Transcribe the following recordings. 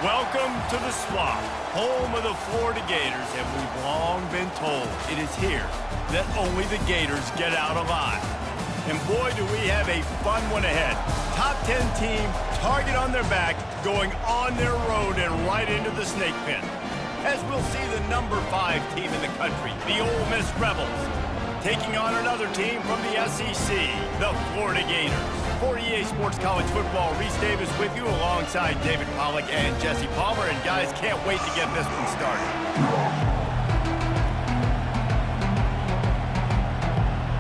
Welcome to the Swamp, home of the Florida Gators, and we've long been told it is here that only the Gators get out alive. And boy, do we have a fun one ahead. Top 10 team, target on their back, going on their road and right into the snake pit. As we'll see the number 5 team in the country, the Ole Miss Rebels, taking on another team from the SEC, the Florida Gators. For EA Sports College Football, Reese Davis with you alongside David Pollack and Jesse Palmer. And guys, can't wait to get this one started.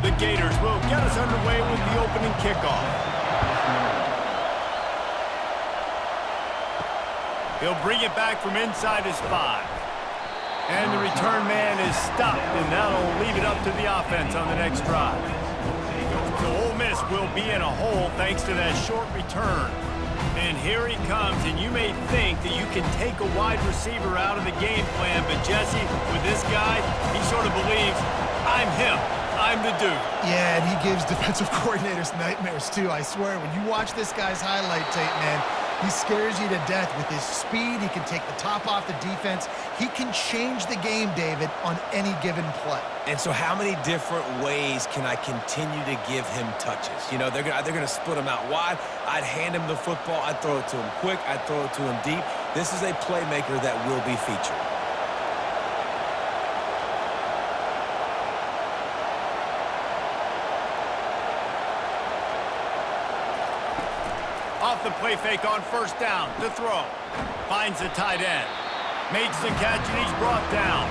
The Gators will get us underway with the opening kickoff. He'll bring it back from inside his 5. And the return man is stopped, and that'll leave it up to the offense on the next drive. So Ole Miss will be in a hole thanks to that short return. And here he comes, and you may think that you can take a wide receiver out of the game plan, but Jesse, with this guy, he sort of believes, I'm him. I'm the dude. Yeah, and he gives defensive coordinators nightmares, too. I swear, when you watch this guy's highlight tape, man, he scares you to death with his speed. He can take the top off the defense. He can change the game, David, on any given play. And so how many different ways can I continue to give him touches? You know, they're going to split him out wide. I'd hand him the football. I'd throw it to him quick. I'd throw it to him deep. This is a playmaker that will be featured. Off the play fake on first down to throw. Finds the tight end. Makes the catch, and he's brought down.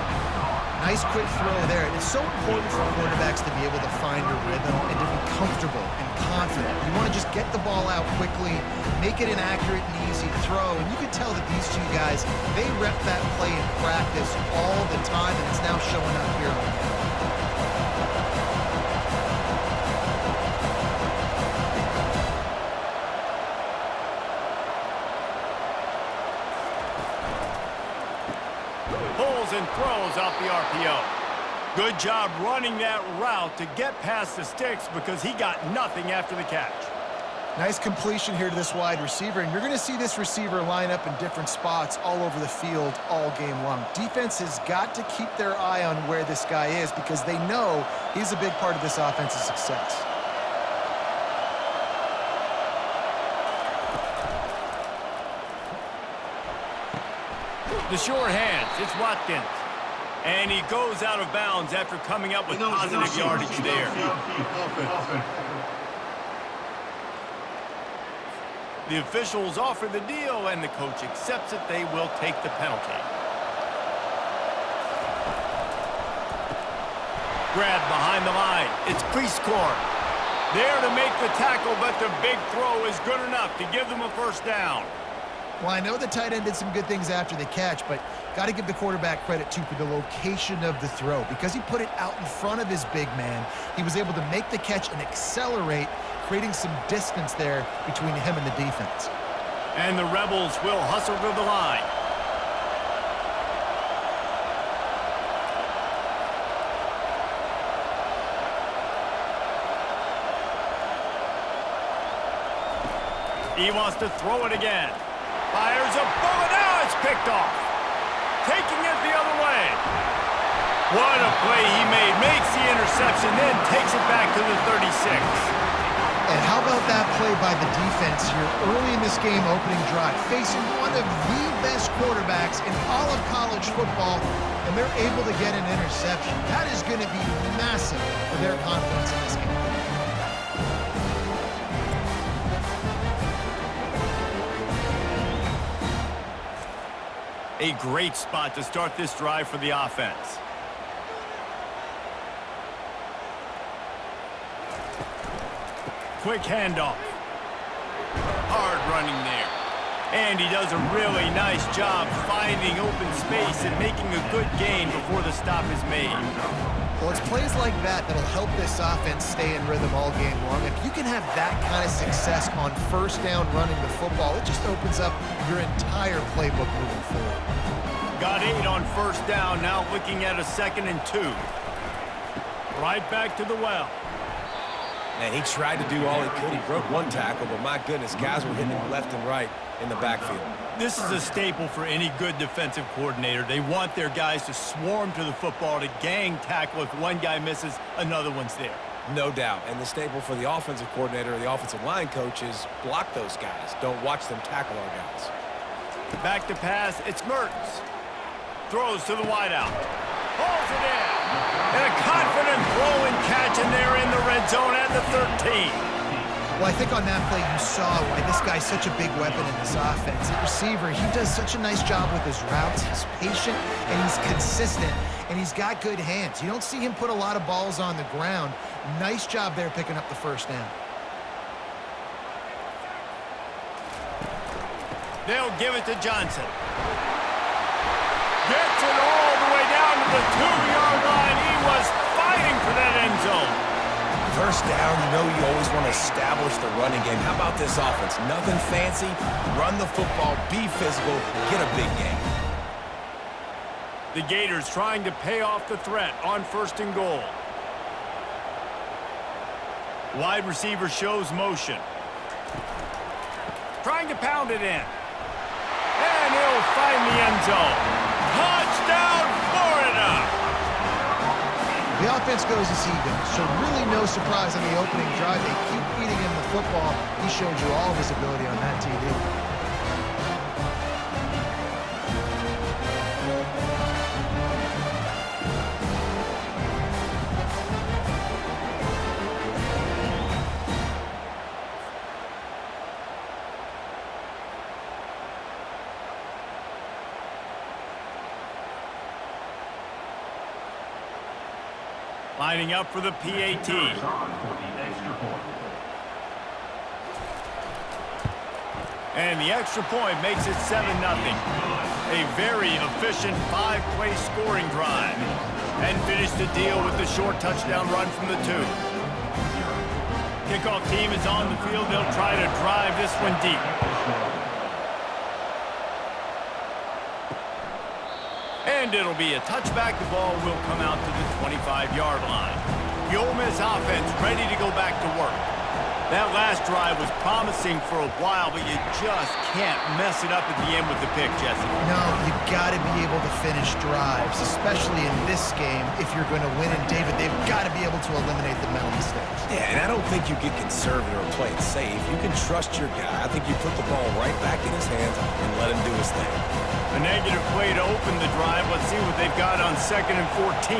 Nice quick throw there. And it's so important for quarterbacks to be able to find a rhythm and to be comfortable and confident. You want to just get the ball out quickly, make it an accurate and easy throw. And you can tell that these two guys, they rep that play in practice all the time, and it's now showing up here on the field. And throws off the RPO. Good job running that route to get past the sticks because he got nothing after the catch. Nice completion here to this wide receiver, and you're going to see this receiver line up in different spots all over the field all game long. Defense has got to keep their eye on where this guy is because they know he's a big part of this offense's success. The sure hands, it's Watkins. And he goes out of bounds after coming up with positive yardage there. The officials offer the deal, and the coach accepts it. They will take the penalty. Grab behind the line. It's Cleescore. There to make the tackle, but the big throw is good enough to give them a first down. Well, I know the tight end did some good things after the catch, but got to give the quarterback credit, too, for the location of the throw. Because he put it out in front of his big man, he was able to make the catch and accelerate, creating some distance there between him and the defense. And the Rebels will hustle to the line. He wants to throw it again. Fires a bullet. Now it's picked off. Taking it the other way. What a play he made. Makes the interception, then takes it back to the 36. And how about that play by the defense here early in this game opening drive, facing one of the best quarterbacks in all of college football, and they're able to get an interception. That is going to be massive for their confidence in this game. A great spot to start this drive for the offense. Quick handoff. Hard running there. And he does a really nice job finding open space and making a good gain before the stop is made. Well, it's plays like that that'll help this offense stay in rhythm all game long. If you can have that kind of success on first down running the football, it just opens up your entire playbook moving forward. Got 8 on first down, now looking at a 2nd and 2. Right back to the well. And he tried to do all he could. He broke one tackle, but my goodness, guys were hitting him left and right in the backfield. This is a staple for any good defensive coordinator. They want their guys to swarm to the football, to gang tackle. If one guy misses, another one's there. No doubt. And the staple for the offensive coordinator or the offensive line coach is block those guys. Don't watch them tackle our guys. Back to pass, it's Mertens. Throws to the wideout. Pulls it in. And a confident throw and catch, and they're in the red zone at the 13. Well, I think on that play you saw why this guy's such a big weapon in this offense. At receiver, he does such a nice job with his routes. He's patient, and he's consistent, and he's got good hands. You don't see him put a lot of balls on the ground. Nice job there picking up the first down. They'll give it to Johnson. Gets it all the way down to the 2-yard line. He was fighting for that end zone. First down, you know you always want to establish the running game. How about this offense? Nothing fancy. Run the football, be physical, get a big game. The Gators trying to pay off the threat on 1st and goal. Wide receiver shows motion. Trying to pound it in. And he'll find the end zone. Touchdown, Florida! The offense goes as he goes, so really no surprise on the opening drive. They keep feeding him the football. He showed you all of his ability on that TD. Lining up for the PAT. And the extra point makes it 7-0. A very efficient 5-play scoring drive. And finish the deal with the short touchdown run from the 2. Kickoff team is on the field. They'll try to drive this one deep. And it'll be a touchback. The ball will come out to the 25-yard line. The Ole Miss offense ready to go back to work. That last drive was promising for a while, but you just can't mess it up at the end with the pick, Jesse. No, you got to be able to finish drives, especially in this game. If you're going to win, and David, they've got to be able to eliminate the mental mistakes. Yeah, and I don't think you get conservative or play it safe. You can trust your guy. I think you put the ball right back in his hands and let him do his thing. A negative play to open the drive. Let's see what they've got on 2nd and 14.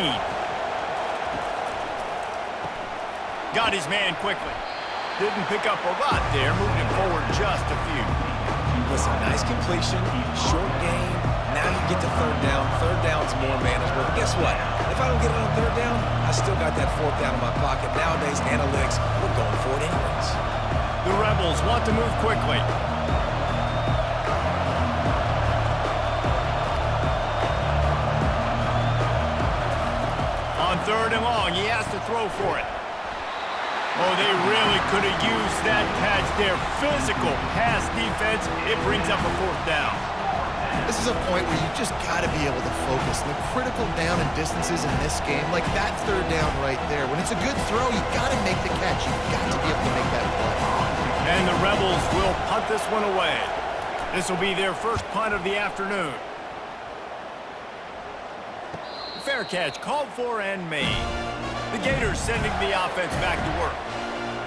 Got his man quickly. Didn't pick up a lot there, moved him forward just a few. Listen, nice completion, short game. Now you get to 3rd down. 3rd down's more manageable. But guess what? If I don't get it on 3rd down, I still got that 4th down in my pocket. Nowadays, analytics, we're going for it anyways. The Rebels want to move quickly. On 3rd and long, he has to throw for it. Oh, they really could have used that catch there. Physical pass defense. It brings up a 4th down. This is a point where you just got to be able to focus. The critical down and distances in this game, like that 3rd down right there. When it's a good throw, you got to make the catch. You got to be able to make that play. And the Rebels will punt this one away. This will be their first punt of the afternoon. Fair catch called for and made. The Gators sending the offense back to work.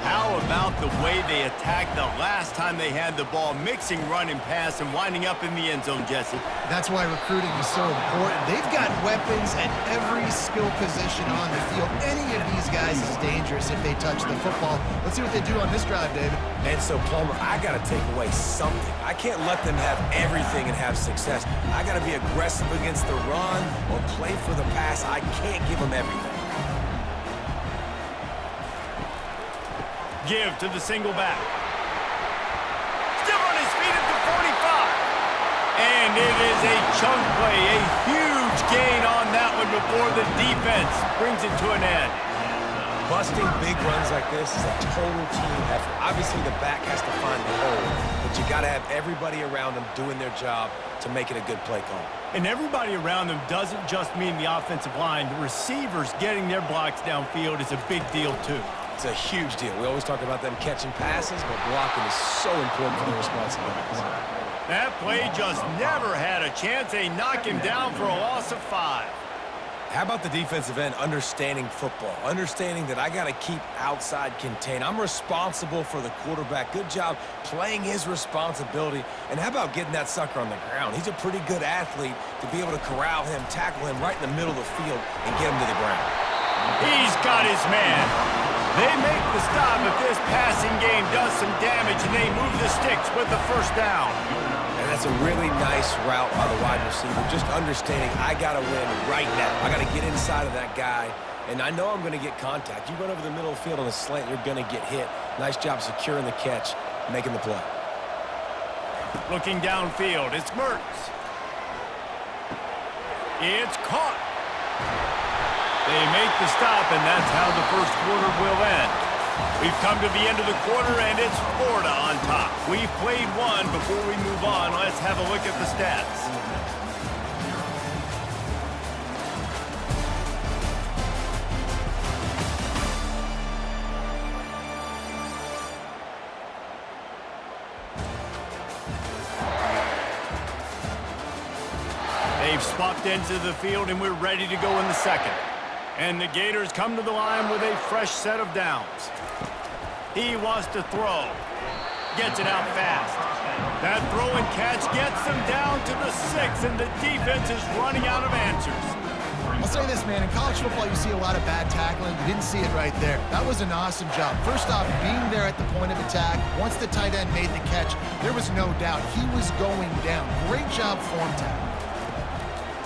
How about the way they attacked the last time they had the ball, mixing run and pass and winding up in the end zone, Jesse? That's why recruiting is so important. They've got weapons at every skill position on the field. Any of these guys is dangerous if they touch the football. Let's see what they do on this drive, David. And so, Palmer, I got to take away something. I can't let them have everything and have success. I got to be aggressive against the run or play for the pass. I can't give them everything. Give to the single back. Still on his feet at the 45. And it is a chunk play, a huge gain on that one before the defense brings it to an end. Busting big runs like this is a total team effort. Obviously, the back has to find the hole, but you got to have everybody around them doing their job to make it a good play call. And everybody around them doesn't just mean the offensive line. The receivers getting their blocks downfield is a big deal, too. It's a huge deal. We always talk about them catching passes, but blocking is so important for their responsibilities. That play just never had a chance. They knock him down for a loss of 5. How about the defensive end understanding football, understanding that I got to keep outside contained. I'm responsible for the quarterback. Good job playing his responsibility. And how about getting that sucker on the ground? He's a pretty good athlete to be able to corral him, tackle him right in the middle of the field, and get him to the ground. He's got his man. They make the stop if this passing game does some damage, and they move the sticks with the first down. And that's a really nice route by the wide receiver, just understanding I got to win right now. I got to get inside of that guy, and I know I'm going to get contact. You run over the middle of the field on a slant, you're going to get hit. Nice job securing the catch, making the play. Looking downfield, it's Mertz. It's caught. They make the stop, and that's how the first quarter will end. We've come to the end of the quarter, and it's Florida on top. We've played one. Before we move on, let's have a look at the stats. They've swapped ends of the field, and we're ready to go in the second. And the Gators come to the line with a fresh set of downs. He wants to throw. Gets it out fast. That throw and catch gets them down to the 6, and the defense is running out of answers. I'll say this, man. In college football, you see a lot of bad tackling. You didn't see it right there. That was an awesome job. First off, being there at the point of attack. Once the tight end made the catch, there was no doubt he was going down. Great job form tackle.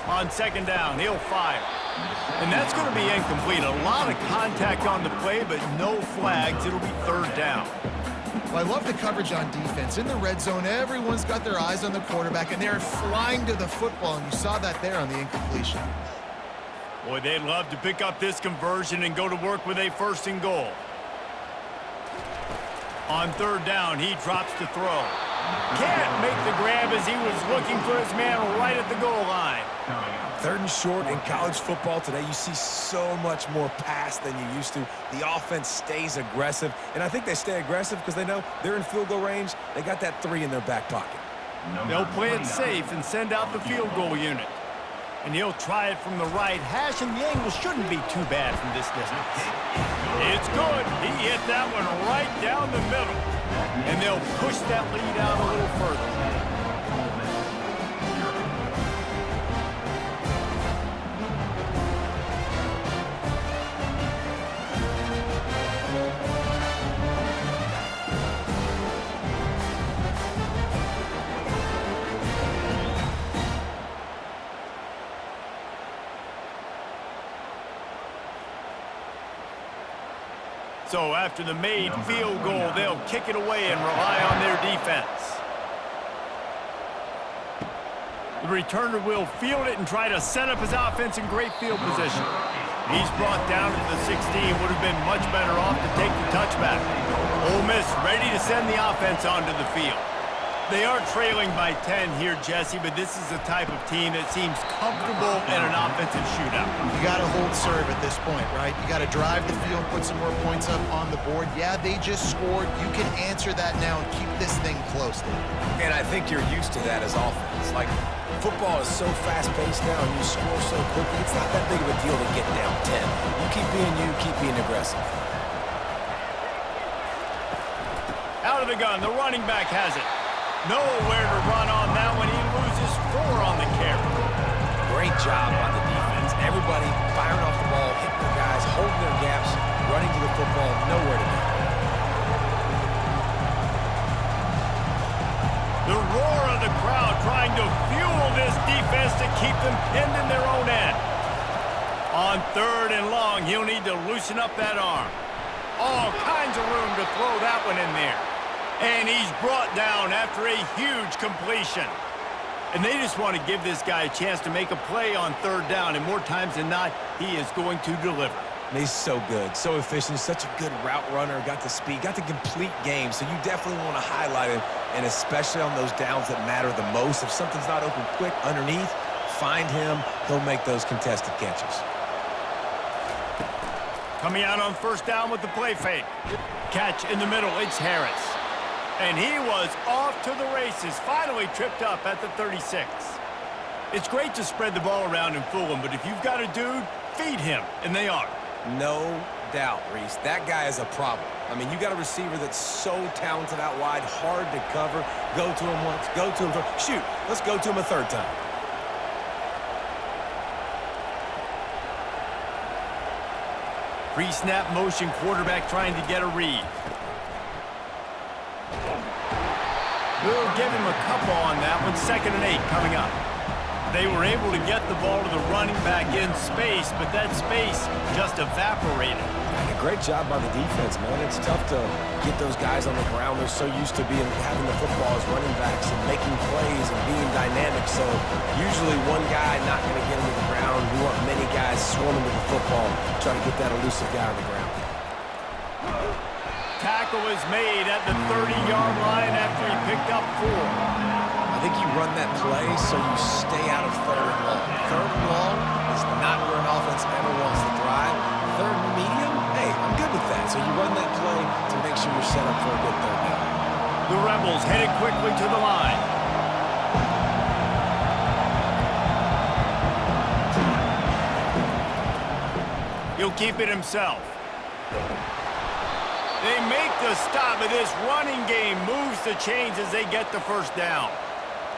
On second down, he'll fire. And that's going to be incomplete. A lot of contact on the play, but no flags. It'll be third down. Well, I love the coverage on defense. In the red zone, everyone's got their eyes on the quarterback, and they're flying to the football, and you saw that there on the incompletion. Boy, they'd love to pick up this conversion and go to work with a first and goal. On third down, he drops to throw. Can't make the grab as he was looking for his man right at the goal line. Third and short in college football today, you see so much more pass than you used to. The offense stays aggressive, and I think they stay aggressive because they know they're in field goal range. They got that 3 in their back pocket. They'll play it safe and send out the field goal unit. And he'll try it from the right hash, and the angle shouldn't be too bad from this distance. It's good. He hit that one right down the middle. And they'll push that lead out a little further. So after the made field goal, they'll kick it away and rely on their defense. The returner will field it and try to set up his offense in great field position. He's brought down to the 16. Would have been much better off to take the touchback. Ole Miss ready to send the offense onto the field. They are trailing by 10 here, Jesse, but this is the type of team that seems comfortable in an offensive shootout. You got to hold serve at this point, right? You got to drive the field, put some more points up on the board. Yeah, they just scored. You can answer that now and keep this thing close. And I think you're used to that as offense. Like, football is so fast-paced now, and you score so quickly, it's not that big of a deal to get down 10. You keep being aggressive. Out of the gun, the running back has it. Nowhere to run on that one. He loses 4 on the carry. Great job by the defense. Everybody firing off the ball, hitting their guys, holding their gaps, running to the football, nowhere to go. The roar of the crowd trying to fuel this defense to keep them pinned in their own end. On third and long, he'll need to loosen up that arm. All kinds of room to throw that one in there. And he's brought down after a huge completion. And they just want to give this guy a chance to make a play on third down, and more times than not, he is going to deliver. And he's so good, so efficient, such a good route runner, got the speed, got the complete game, so you definitely want to highlight him, and especially on those downs that matter the most. If something's not open quick underneath, find him, he'll make those contested catches. Coming out on first down with the play fake. Catch in the middle, it's Harris. And he was off to the races, finally tripped up at the 36. It's great to spread the ball around and fool him, but if you've got a dude, feed him, and they are. No doubt, Reese. That guy is a problem. I mean, you got a receiver that's so talented out wide, hard to cover. Go to him once, go to him twice. Shoot, let's go to him a third time. Pre-snap motion quarterback trying to get a read. We'll give him a couple on that one. 2nd and 8 coming up. They were able to get the ball to the running back in space, but that space just evaporated. A great job by the defense, man. It's tough to get those guys on the ground. They're so used to having the football as running backs and making plays and being dynamic. So usually one guy not going to get him to the ground. We want many guys swarming to the football, trying to get that elusive guy on the ground. Tackle is made at the 30-yard line after he picked up 4. I think you run that play so you stay out of 3rd and long. 3rd and long is not where an offense ever wants to thrive. 3rd and medium, hey, I'm good with that. So you run that play to make sure you're set up for a good 3rd down. The Rebels headed quickly to the line. He'll keep it himself. They make the stop, but this running game moves the chains as they get the first down.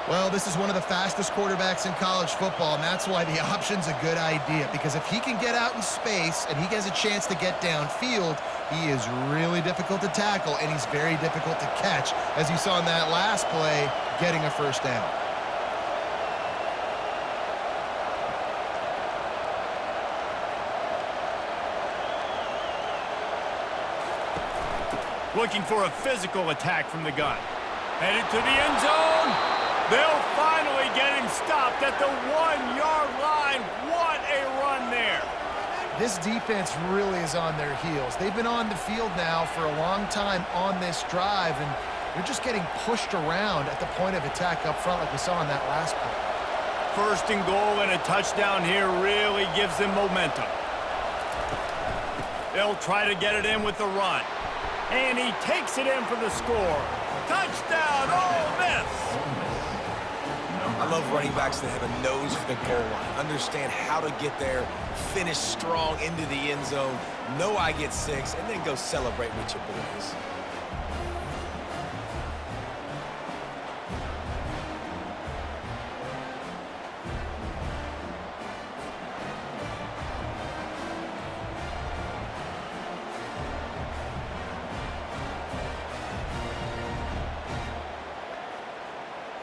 Well, this is one of the fastest quarterbacks in college football, and that's why the option's a good idea, because if he can get out in space and he has a chance to get downfield, he is really difficult to tackle, and he's very difficult to catch, as you saw in that last play, getting a first down. Looking for a physical attack from the gun. Headed to the end zone. They'll finally get him stopped at the 1-yard line. What a run there. This defense really is on their heels. They've been on the field now for a long time on this drive, and they're just getting pushed around at the point of attack up front like we saw in that last play. 1st and goal and a touchdown here really gives them momentum. They'll try to get it in with the run. And he takes it in for the score. Touchdown, Ole Miss! I love running backs that have a nose for the goal line, understand how to get there, finish strong into the end zone, know I get 6, and then go celebrate with your boys.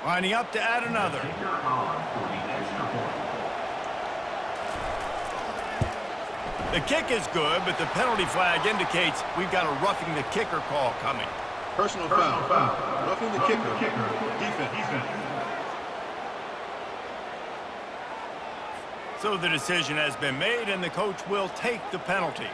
Lining up to add another. The kick is good, but the penalty flag indicates we've got a roughing the kicker call coming. Personal foul. Roughing the kicker. Defense. So the decision has been made, and the coach will take the penalty.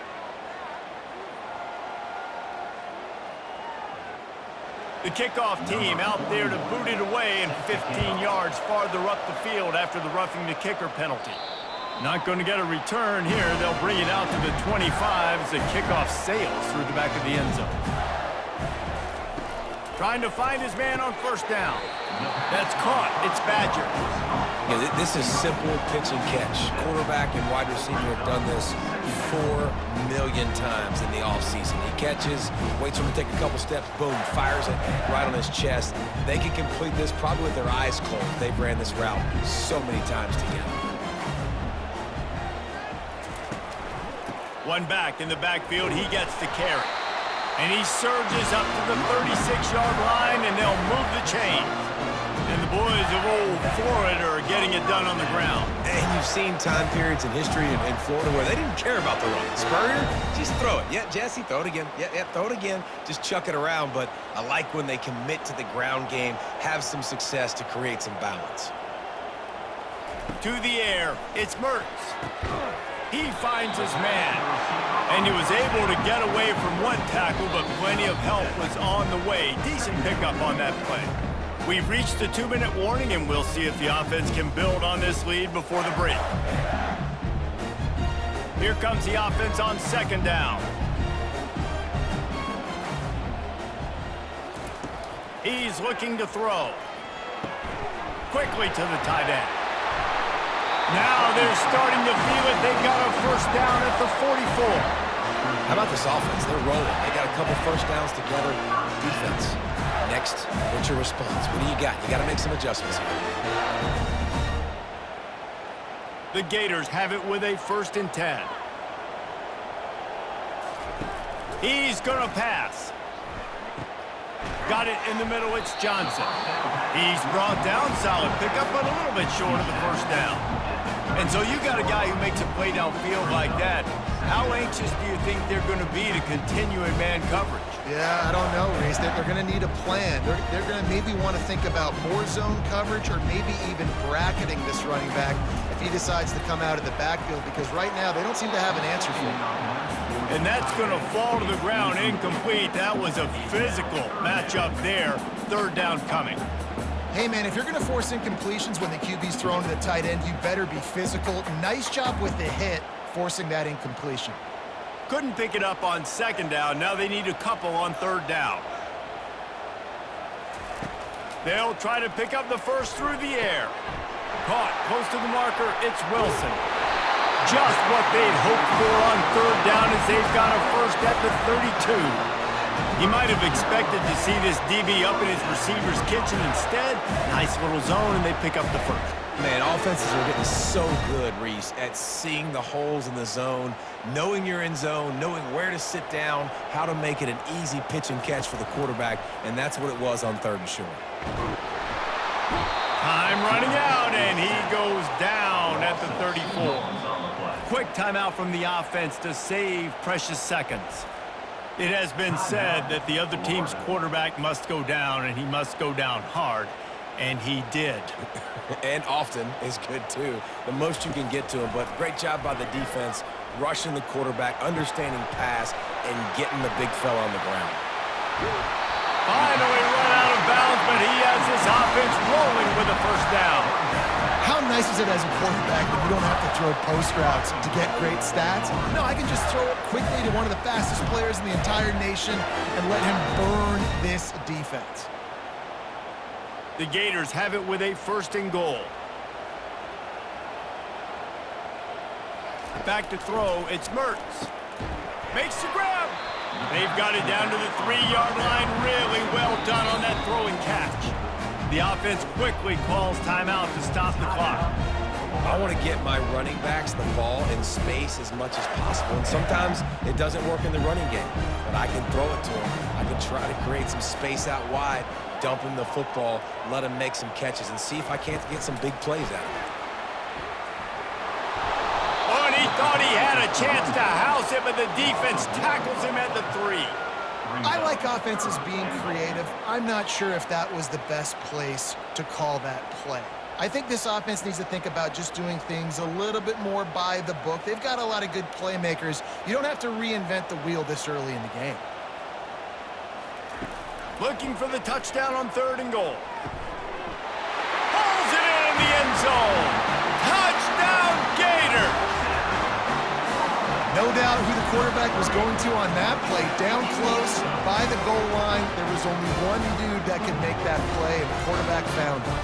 The kickoff team out there to boot it away and 15 yards farther up the field after the roughing the kicker penalty. Not going to get a return here. They'll bring it out to the 25 as the kickoff sails through the back of the end zone. Trying to find his man on first down. That's caught. It's Badger. Yeah, this is simple pitch and catch. Quarterback and wide receiver have done this 4 million times in the offseason. He catches, waits for him to take a couple steps, boom, fires it right on his chest. They can complete this probably with their eyes closed. They've ran this route so many times together. One back in the backfield. He gets the carry. And he surges up to the 36-yard line, and they'll move the chains. And the boys of old Florida are getting it done on the ground. And you've seen time periods in history in Florida where they didn't care about the run. Spurrier, just throw it. Yeah, Jesse, throw it again. Yeah, throw it again. Just chuck it around. But I like when they commit to the ground game, have some success to create some balance. To the air, it's Mertz. He finds his man. And he was able to get away from one tackle, but plenty of help was on the way. Decent pickup on that play. We've reached the 2-minute warning, and we'll see if the offense can build on this lead before the break. Here comes the offense on second down. He's looking to throw. Quickly to the tight end. Now they're starting to feel it. They've got a first down at the 44. How about this offense? They're rolling. They got a couple first downs together. Defense. Next, what's your response? What do you got? You got to make some adjustments here. The Gators have it with a 1st and 10. He's going to pass. Got it in the middle. It's Johnson. He's brought down. Solid pickup, but a little bit short of the first down. And so you got a guy who makes a play downfield like that. How anxious do you think they're going to be to continue in man coverage? Yeah, I don't know, Reese. They're going to need a plan. They're going to maybe want to think about more zone coverage or maybe even bracketing this running back if he decides to come out of the backfield, because right now they don't seem to have an answer for him. And that's going to fall to the ground incomplete. That was a physical matchup there. 3rd down coming. Hey, man, if you're going to force incompletions when the QB's thrown to the tight end, you better be physical. Nice job with the hit, forcing that incompletion. Couldn't pick it up on 2nd down. Now they need a couple on 3rd down. They'll try to pick up the first through the air. Caught close to the marker. It's Wilson. Just what they'd hoped for on 3rd down as they've got a first at the 32. He might have expected to see this DB up in his receiver's kitchen. Instead, nice little zone, and they pick up the first. Man, offenses are getting so good, Reese, at seeing the holes in the zone, knowing you're in zone, knowing where to sit down, how to make it an easy pitch and catch for the quarterback, and that's what it was on 3rd and short. Time running out, and he goes down at the 34. Quick timeout from the offense to save precious seconds. It has been said that the other team's quarterback must go down, and he must go down hard, and he did. And often is good, too. The most you can get to him, but great job by the defense, rushing the quarterback, understanding pass, and getting the big fella on the ground. Finally run out of bounds, but he has this offense rolling with a first down. How nice is it as a quarterback that you don't have to throw post routes to get great stats? No, I can just throw it quickly to one of the fastest players in the entire nation and let him burn this defense. The Gators have it with a 1st and goal. Back to throw, it's Mertz. Makes the grab. They've got it down to the 3-yard line. Really well done on that throw and catch. The offense quickly calls timeout to stop the clock. I want to get my running backs the ball in space as much as possible, and sometimes it doesn't work in the running game, but I can throw it to them. I can try to create some space out wide, dump him the football, let him make some catches, and see if I can't get some big plays out of it. Oh, and he thought he had a chance to house it, but the defense tackles him at the 3. I like offenses being creative. I'm not sure if that was the best place to call that play. I think this offense needs to think about just doing things a little bit more by the book. They've got a lot of good playmakers. You don't have to reinvent the wheel this early in the game. Looking for the touchdown on 3rd and goal. Pulls it in the end zone. Touchdown, Gators! No doubt who the quarterback was going to on that play. Down close, by the goal line. There was only one dude that could make that play, and the quarterback found him.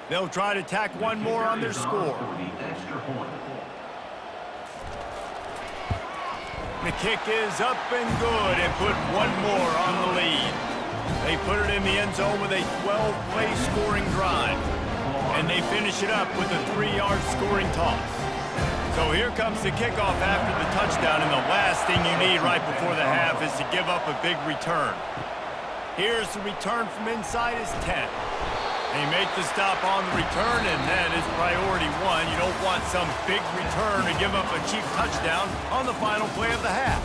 They'll try to tack one more on their score. The kick is up and good and put one more on the lead. They put it in the end zone with a 12-play scoring drive. And they finish it up with a 3-yard scoring toss. So here comes the kickoff after the touchdown, and the last thing you need right before the half is to give up a big return. Here's the return from inside his 10. They make the stop on the return, and that is priority 1. You don't want some big return to give up a cheap touchdown on the final play of the half.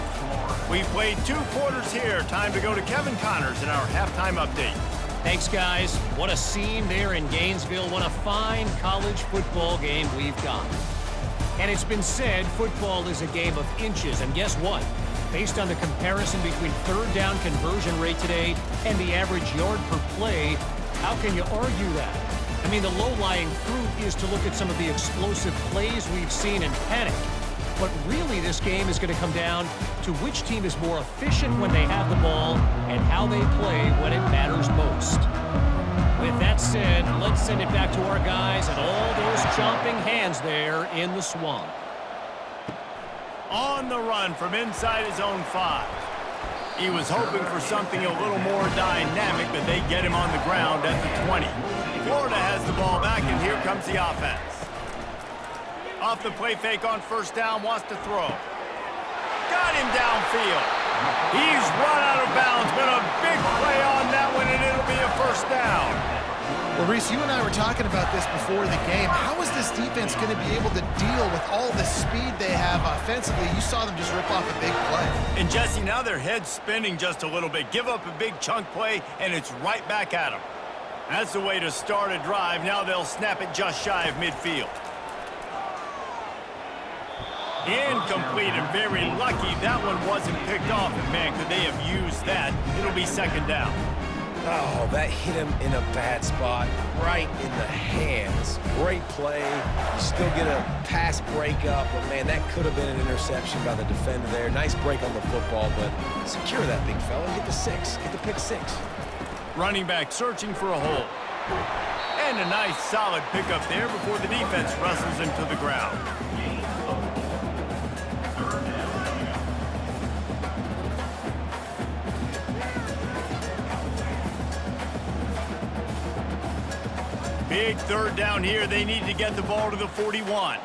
We've played 2 quarters here. Time to go to Kevin Connors in our halftime update. Thanks, guys. What a scene there in Gainesville. What a fine college football game we've got. And it's been said football is a game of inches. And guess what? Based on the comparison between third down conversion rate today and the average yard per play, how can you argue that? I mean, the low-lying fruit is to look at some of the explosive plays we've seen and panic. But really, this game is going to come down to which team is more efficient when they have the ball and how they play when it matters most. With that said, let's send it back to our guys and all those chomping hands there in the swamp. On the run from inside his own 5. He was hoping for something a little more dynamic, but they get him on the ground at the 20. Florida has the ball back, and here comes the offense. Off the play fake on first down, wants to throw. Got him downfield. He's run out of bounds, but a big play on that one, and it'll be a first down. Well, Reese, you and I were talking about this before the game. How is this defense going to be able to deal with all the speed they have offensively? You saw them just rip off a big play. And Jesse, now their head's spinning just a little bit. Give up a big chunk play, and it's right back at them. That's the way to start a drive. Now they'll snap it just shy of midfield. Incomplete, and very lucky that one wasn't picked off. And man, could they have used that? It'll be second down. Oh, that hit him in a bad spot, right in the hands. Great play. You still get a pass breakup, but man, that could have been an interception by the defender there. Nice break on the football, but secure that big fella. Get the 6. Get the pick 6. Running back searching for a hole. And a nice solid pickup there before the defense wrestles him to the ground. Big third down here. They need to get the ball to the 41.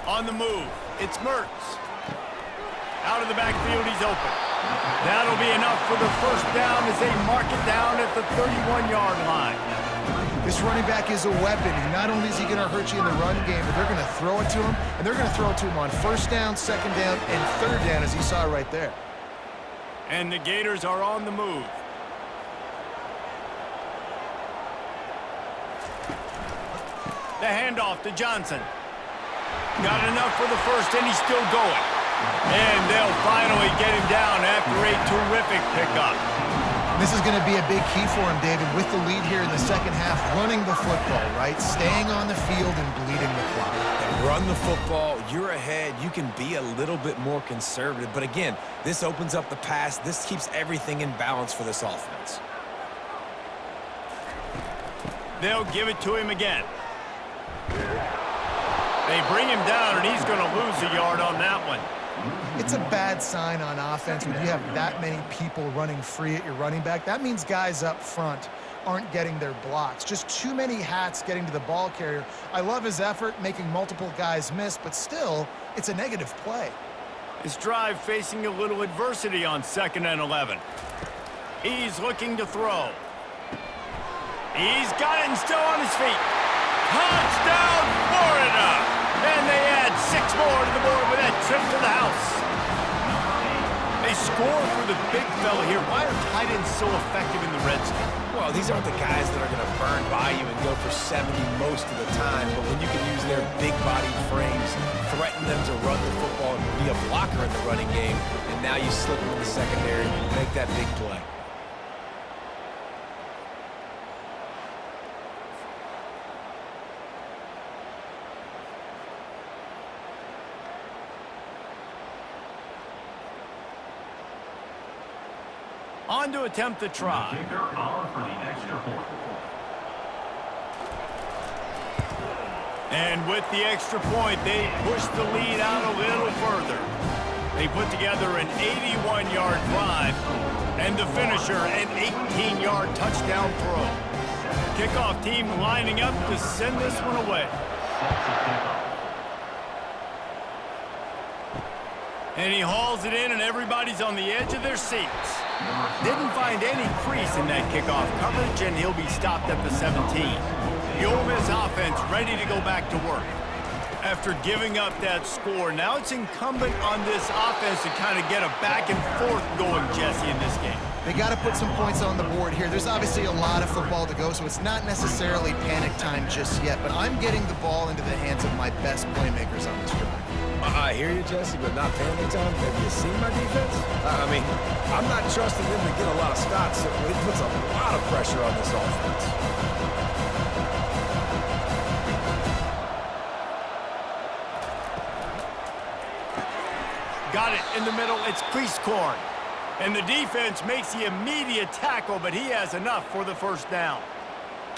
On the move, it's Mertz. Out of the backfield, he's open. That'll be enough for the first down as they mark it down at the 31-yard line. This running back is a weapon. Not only is he going to hurt you in the run game, but they're going to throw it to him, and they're going to throw it to him on first down, second down, and third down, as you saw right there. And the Gators are on the move. The handoff to Johnson. Got enough for the first, and he's still going. And they'll finally get him down after a terrific pickup. This is going to be a big key for him, David, with the lead here in the second half, running the football, right? Staying on the field and bleeding the clock. And run the football, you're ahead. You can be a little bit more conservative. But again, this opens up the pass. This keeps everything in balance for this offense. They'll give it to him again. They bring him down, and he's going to lose a yard on that one. It's a bad sign on offense when you have that many people running free at your running back. That means guys up front aren't getting their blocks. Just too many hats getting to the ball carrier. I love his effort, making multiple guys miss, but still, it's a negative play. His drive facing a little adversity on 2nd and 11. He's looking to throw. He's got it and still on his feet. Touchdown, Florida! And they add 6 more to the board with that trip to the house. They score for the big fella here. Why are tight ends so effective in the red zone? Well, these aren't the guys that are going to burn by you and go for 70 most of the time, but when you can use their big body frames, threaten them to run the football and be a blocker in the running game, and now you slip them in the secondary and make that big play. On to attempt the try. And with the extra point, they push the lead out a little further. They put together an 81-yard drive, and the finisher, an 18-yard touchdown throw. Kickoff team lining up to send this one away. And he hauls it in, and everybody's on the edge of their seats. Didn't find any crease in that kickoff coverage, and he'll be stopped at the 17. The Ole Miss offense ready to go back to work. After giving up that score, now it's incumbent on this offense to kind of get a back and forth going, Jesse, in this game. They got to put some points on the board here. There's obviously a lot of football to go, so it's not necessarily panic time just yet, but I'm getting the ball into the hands of my best playmakers on this drive. I hear you, Jesse, but not panic time. Have you seen my defense? I mean, I'm not trusting them to get a lot of stops, so it puts a lot of pressure on this offense. Got it in the middle. It's Cleasecorn. And the defense makes the immediate tackle, but he has enough for the first down.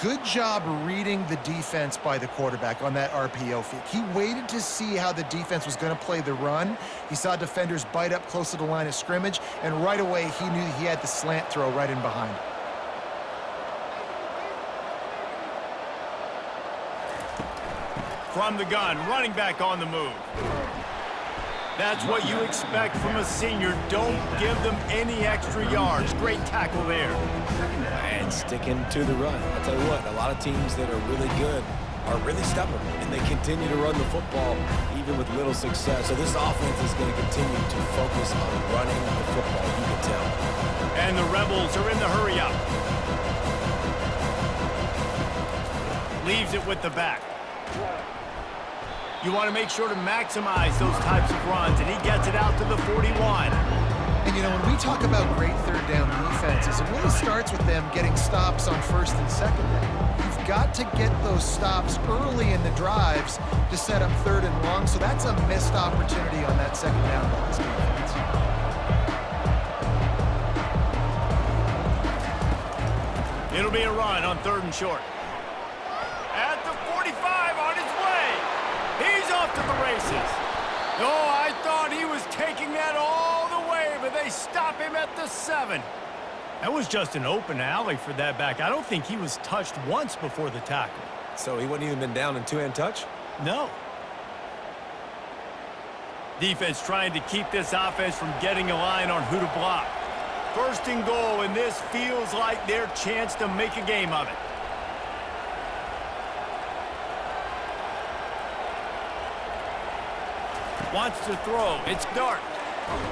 Good job reading the defense by the quarterback on that RPO feed. He waited to see how the defense was going to play the run. He saw defenders bite up close to the line of scrimmage, and right away he knew he had the slant throw right in behind. From the gun, running back on the move. That's what you expect from a senior. Don't give them any extra yards. Great tackle there. And sticking to the run. I'll tell you what, a lot of teams that are really good are really stubborn, and they continue to run the football even with little success. So this offense is going to continue to focus on running the football, you can tell. And the Rebels are in the hurry up. Leaves it with the back. You want to make sure to maximize those types of runs, and he gets it out to the 41. And, you know, when we talk about great third down defenses, it really starts with them getting stops on first and second down. You've got to get those stops early in the drives to set up third and long, so that's a missed opportunity on that second down by this defense. It'll be a run on third and short. At the 45 on his way. He's off to the races. Oh, I thought he was taking that all the way, but they stop him at the 7. That was just an open alley for that back. I don't think he was touched once before the tackle. So he wouldn't even been down in two-hand touch? No. Defense trying to keep this offense from getting a line on who to block. First and goal, and this feels like their chance to make a game of it. Wants to throw. It's Dart.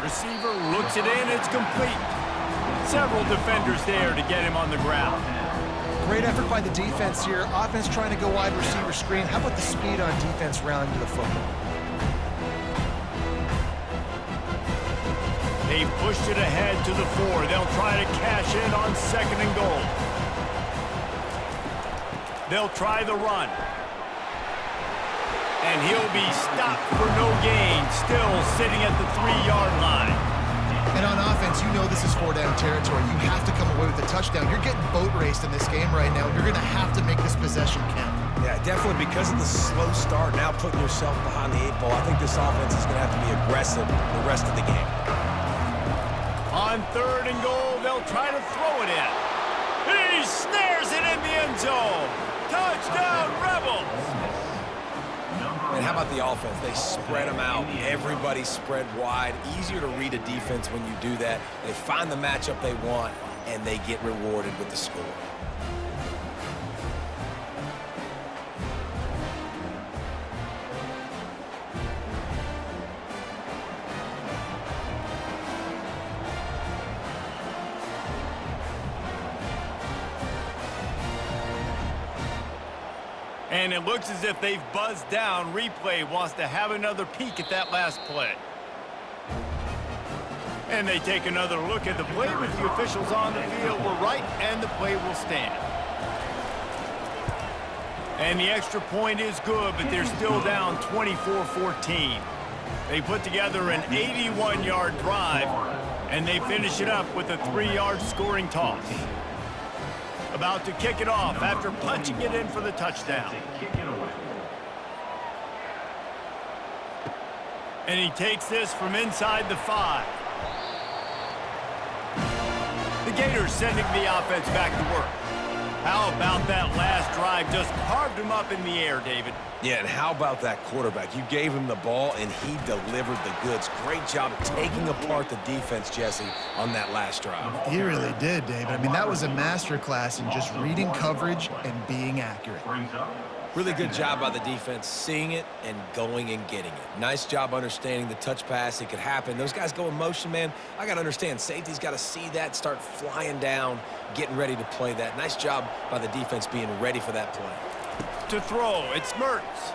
Receiver looks it in. It's complete. Several defenders there to get him on the ground. Great effort by the defense here. Offense trying to go wide receiver screen. How about the speed on defense rallying to the football? They've pushed it ahead to the 4. They'll try to cash in on second and goal. They'll try the run. And he'll be stopped for no gain, still sitting at the 3-yard line. And on offense, you know this is 4-down territory. You have to come away with a touchdown. You're getting boat raced in this game right now. You're going to have to make this possession count. Yeah, definitely because of the slow start, now putting yourself behind the 8 ball. I think this offense is going to have to be aggressive the rest of the game. On third and goal, they'll try to throw it in. He snares it in the end zone. Touchdown, Rebels. And how about the offense? They spread them out. Everybody spread wide. Easier to read a defense when you do that. They find the matchup they want, and they get rewarded with the score. And it looks as if they've buzzed down. Replay wants to have another peek at that last play. And they take another look at the play, but the officials on the field were right, and the play will stand. And the extra point is good, but they're still down 24-14. They put together an 81-yard drive, and they finish it up with a 3-yard scoring toss. About to kick it off after punching it in for the touchdown. And he takes this from inside the 5. The Gators sending the offense back to work. How about that last drive? Just carved him up in the air, David. Yeah, and how about that quarterback? You gave him the ball, and he delivered the goods. Great job taking apart the defense, Jesse, on that last drive. He really did, David. I mean, that was a masterclass in just reading coverage and being accurate. Really good job by the defense, seeing it and going and getting it. Nice job understanding the touch pass. It could happen. Those guys go in motion, man. I got to understand, safety's got to see that, start flying down, getting ready to play that. Nice job by the defense being ready for that play. To throw, it's Mertz.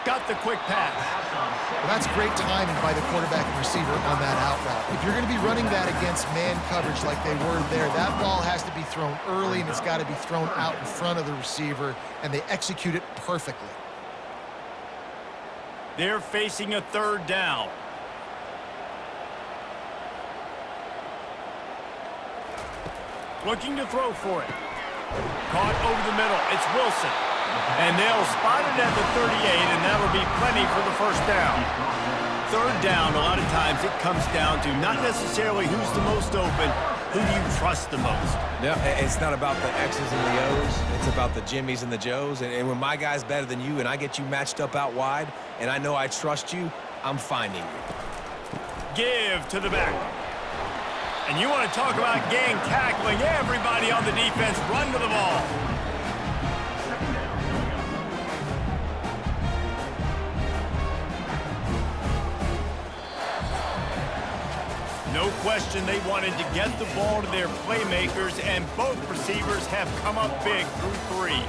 Got the quick pass. Well, that's great timing by the quarterback and receiver on that out route. If you're going to be running that against man coverage like they were there, that ball has to be thrown early, and it's got to be thrown out in front of the receiver, and they execute it perfectly. They're facing a third down. Looking to throw for it. Caught over the middle. It's Wilson. And they'll spot it at the 38, and that'll be plenty for the first down. Third down, a lot of times it comes down to not necessarily who's the most open, who do you trust the most? Yeah, it's not about the X's and the O's. It's about the Jimmies and the Joes. And when my guy's better than you and I get you matched up out wide, and I know I trust you, I'm finding you. Give to the back. And you want to talk about gang tackling. Everybody on the defense run to the ball. No question they wanted to get the ball to their playmakers, and both receivers have come up big through three.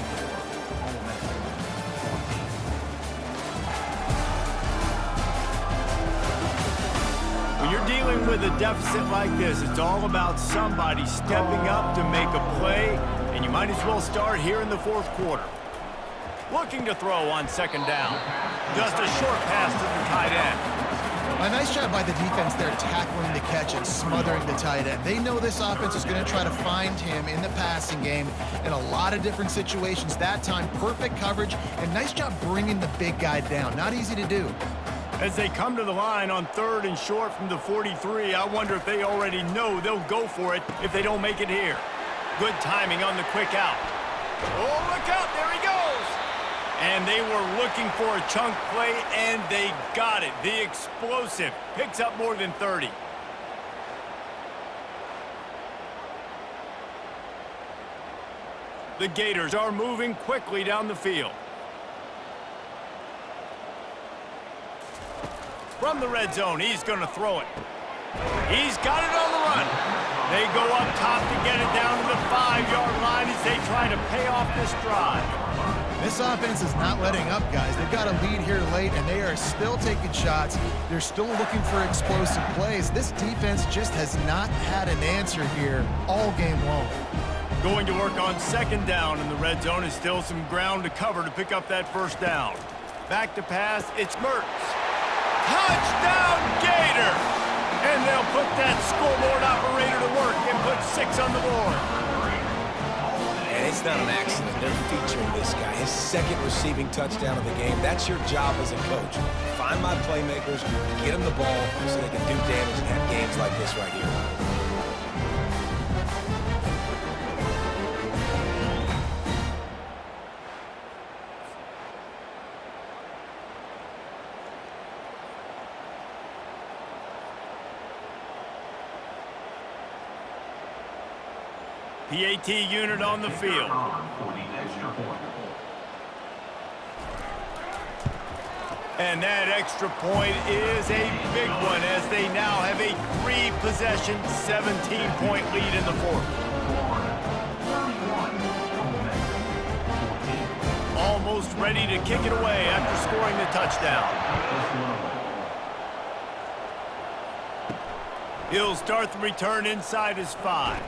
When you're dealing with a deficit like this, it's all about somebody stepping up to make a play, and you might as well start here in the fourth quarter. Looking to throw on second down. Just a short pass to the tight end. A nice job by the defense there tackling the catch and smothering the tight end. They know this offense is going to try to find him in the passing game in a lot of different situations. That time, perfect coverage, and nice job bringing the big guy down. Not easy to do. As they come to the line on third and short from the 43, I wonder if they already know they'll go for it if they don't make it here. Good timing on the quick out. Oh, look out, there he goes! And they were looking for a chunk play, and they got it. The explosive picks up more than 30. The Gators are moving quickly down the field. From the red zone, he's going to throw it. He's got it on the run. They go up top to get it down to the 5-yard line as they try to pay off this drive. This offense is not letting up, guys. They've got a lead here late, and they are still taking shots. They're still looking for explosive plays. This defense just has not had an answer here all game long. Going to work on second down in the red zone is still some ground to cover to pick up that first down. Back to pass, it's Mertz. Touchdown, Gators! And they'll put that scoreboard operator to work and put 6 on the board. And it's not an accident. They're featuring this guy. His second receiving touchdown of the game. That's your job as a coach. Find my playmakers, get them the ball so they can do damage and have games like this right here. PAT unit on the field. And that extra point is a big one as they now have a 3-possession, 17-point lead in the fourth. Almost ready to kick it away after scoring the touchdown. He'll start the return inside his 5.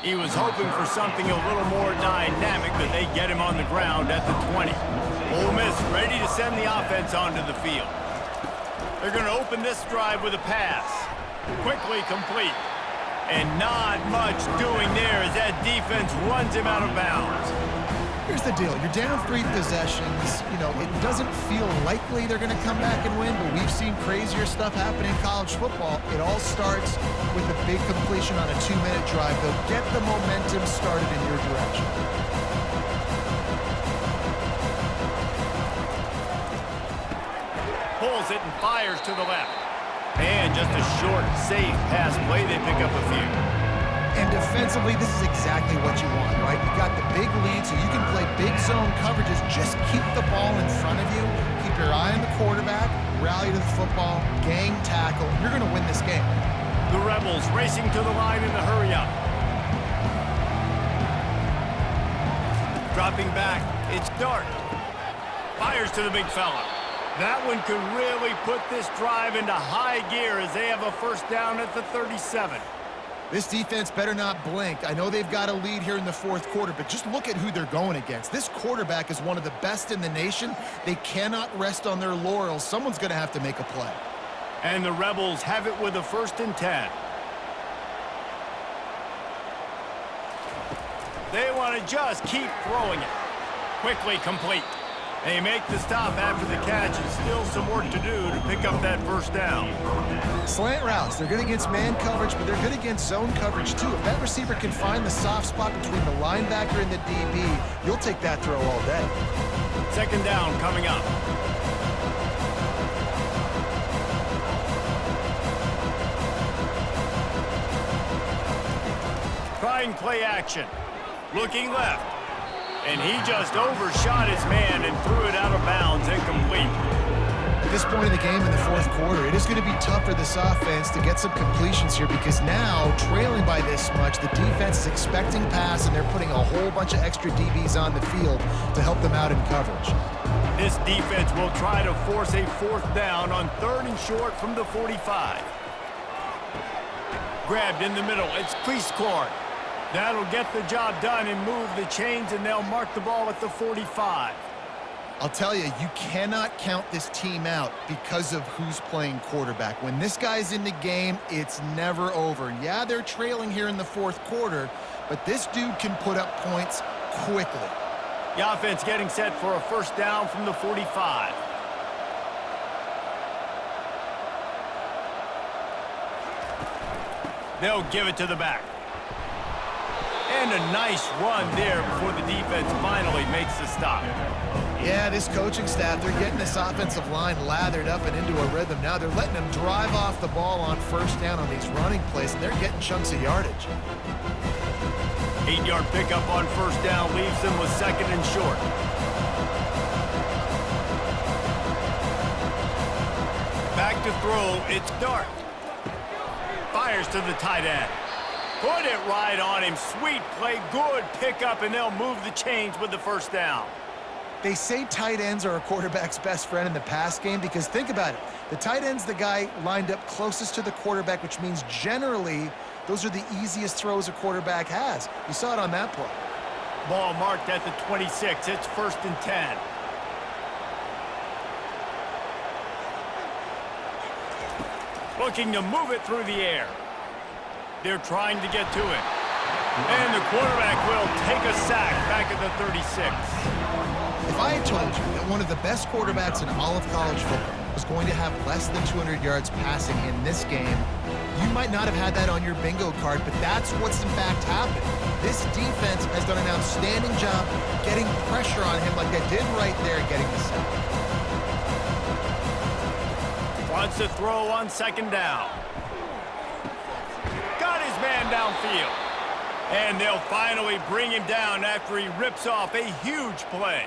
He was hoping for something a little more dynamic, but they get him on the ground at the 20. Ole Miss ready to send the offense onto the field. They're going to open this drive with a pass. Quickly complete. And not much doing there as that defense runs him out of bounds. Here's the deal. You're down 3 possessions. You know, it doesn't feel likely they're going to come back and win, but we've seen crazier stuff happen in college football. It all starts with a big completion on a 2-minute drive. They'll get the momentum started in your direction. Pulls it and fires to the left. And just a short, safe pass play. They pick up a few. And defensively, this is exactly what you want, right? You got the big lead, so you can play big zone coverages. Just keep the ball in front of you. Keep your eye on the quarterback. Rally to the football. Gang tackle. You're going to win this game. The Rebels racing to the line in the hurry-up. Dropping back, it's Dart. Fires to the big fella. That one could really put this drive into high gear as they have a first down at the 37. This defense better not blink. I know they've got a lead here in the fourth quarter, but just look at who they're going against. This quarterback is one of the best in the nation. They cannot rest on their laurels. Someone's going to have to make a play. And the Rebels have it with a 1st and 10. They want to just keep throwing it. Quickly complete. They make the stop after the catch, and still some work to do to pick up that first down. Slant routes, they're good against man coverage, but they're good against zone coverage too. If that receiver can find the soft spot between the linebacker and the DB, you'll take that throw all day. 2nd down coming up. Trying play action. Looking left. And he just overshot his man and threw it out of bounds, incomplete. At this point in the game in the fourth quarter, it is going to be tough for this offense to get some completions here because now, trailing by this much, the defense is expecting pass and they're putting a whole bunch of extra DBs on the field to help them out in coverage. This defense will try to force a 4th down on 3rd and short from the 45. Grabbed in the middle, it's Cleescorn. That'll get the job done and move the chains, and they'll mark the ball at the 45. I'll tell you, you cannot count this team out because of who's playing quarterback. When this guy's in the game, it's never over. Yeah, they're trailing here in the fourth quarter, but this dude can put up points quickly. The offense getting set for a 1st down from the 45. They'll give it to the back. And a nice run there before the defense finally makes the stop. Yeah, this coaching staff, they're getting this offensive line lathered up and into a rhythm. Now they're letting them drive off the ball on 1st down on these running plays, and they're getting chunks of yardage. 8-yard pickup on 1st down leaves them with 2nd and short. Back to throw, it's Dart. Fires to the tight end. Put it right on him. Sweet play, good pickup, and they'll move the chains with the 1st down. They say tight ends are a quarterback's best friend in the pass game because think about it. The tight end's the guy lined up closest to the quarterback, which means generally those are the easiest throws a quarterback has. You saw it on that play. Ball marked at the 26. It's 1st and 10. Looking to move it through the air. They're trying to get to it. And the quarterback will take a sack back at the 36. If I had told you that one of the best quarterbacks in all of college football was going to have less than 200 yards passing in this game, you might not have had that on your bingo card, but that's what's in fact happened. This defense has done an outstanding job getting pressure on him like they did right there, getting the sack. Wants to throw on 2nd down. Got his man downfield. And they'll finally bring him down after he rips off a huge play.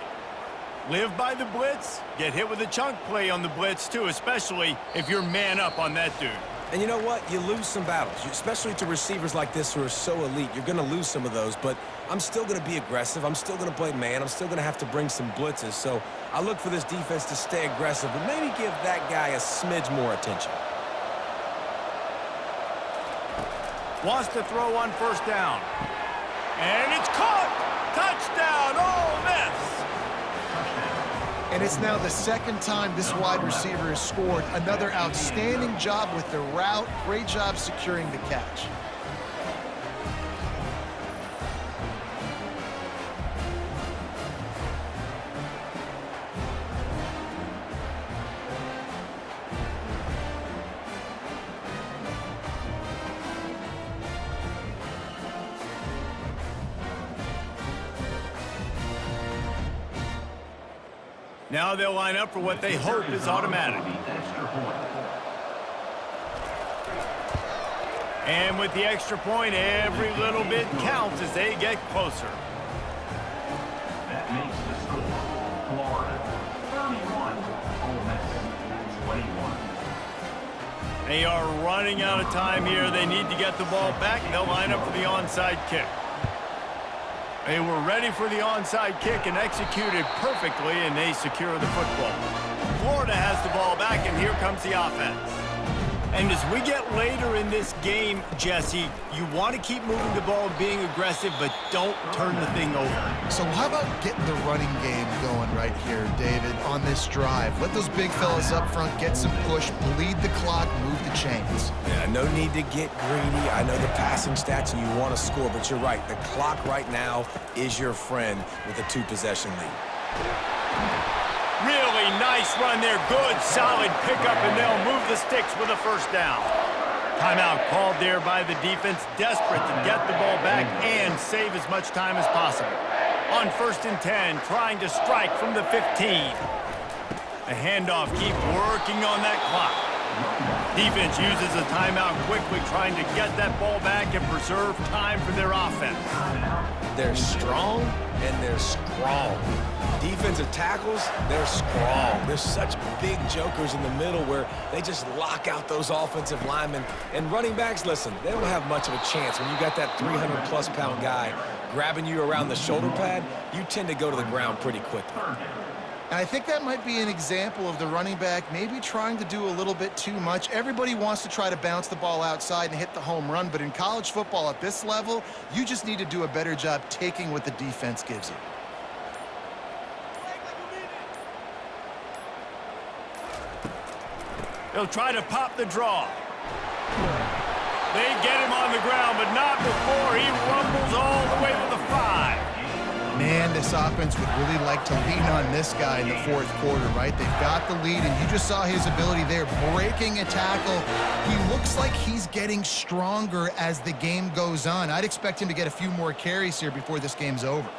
Live by the blitz, get hit with a chunk play on the blitz too, especially if you're man up on that dude. And you know what? You lose some battles, especially to receivers like this who are so elite. You're going to lose some of those, but I'm still going to be aggressive. I'm still going to play man. I'm still going to have to bring some blitzes. So I look for this defense to stay aggressive, but maybe give that guy a smidge more attention. Wants to throw on 1st down. And it's caught! Touchdown, Ole Miss! And it's now the 2nd time this wide receiver has scored. Another outstanding job with the route. Great job securing the catch. Now they'll line up for what they hope is automatic. And with the extra point, every little bit counts as they get closer. That makes the score Florida 31, Ole Miss 21. They are running out of time here. They need to get the ball back. They'll line up for the onside kick. They were ready for the onside kick and executed perfectly, and they secure the football. Florida has the ball back, and here comes the offense. And as we get later in this game, Jesse, you want to keep moving the ball and being aggressive, but don't turn the thing over. So how about getting the running game going right here, David, on this drive? Let those big fellas up front get some push, bleed the clock, move the chains. Yeah, no need to get greedy. I know the passing stats and you want to score, but you're right. The clock right now is your friend with a 2-possession lead. Really nice run there. Good, solid pickup, and they'll move the sticks with a first down. Timeout called there by the defense, desperate to get the ball back and save as much time as possible. On 1st and 10, trying to strike from the 15. The handoff, keep working on that clock. Defense uses a timeout quickly, trying to get that ball back and preserve time for their offense. They're strong and they're strong. Defensive tackles, they're strong. There's such big jokers in the middle where they just lock out those offensive linemen. And running backs, listen, they don't have much of a chance. When you got that 300-plus pound guy grabbing you around the shoulder pad, you tend to go to the ground pretty quickly. And I think that might be an example of the running back maybe trying to do a little bit too much. Everybody wants to try to bounce the ball outside and hit the home run, but in college football at this level, you just need to do a better job taking what the defense gives you. They'll try to pop the draw. They get him on the ground, but not before he rumbles all the way to the 5. Man, this offense would really like to lean on this guy in the 4th quarter, right? They've got the lead, and you just saw his ability there, breaking a tackle. He looks like he's getting stronger as the game goes on. I'd expect him to get a few more carries here before this game's over.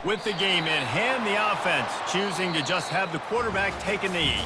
With the game in hand, the offense choosing to just have the quarterback take a knee.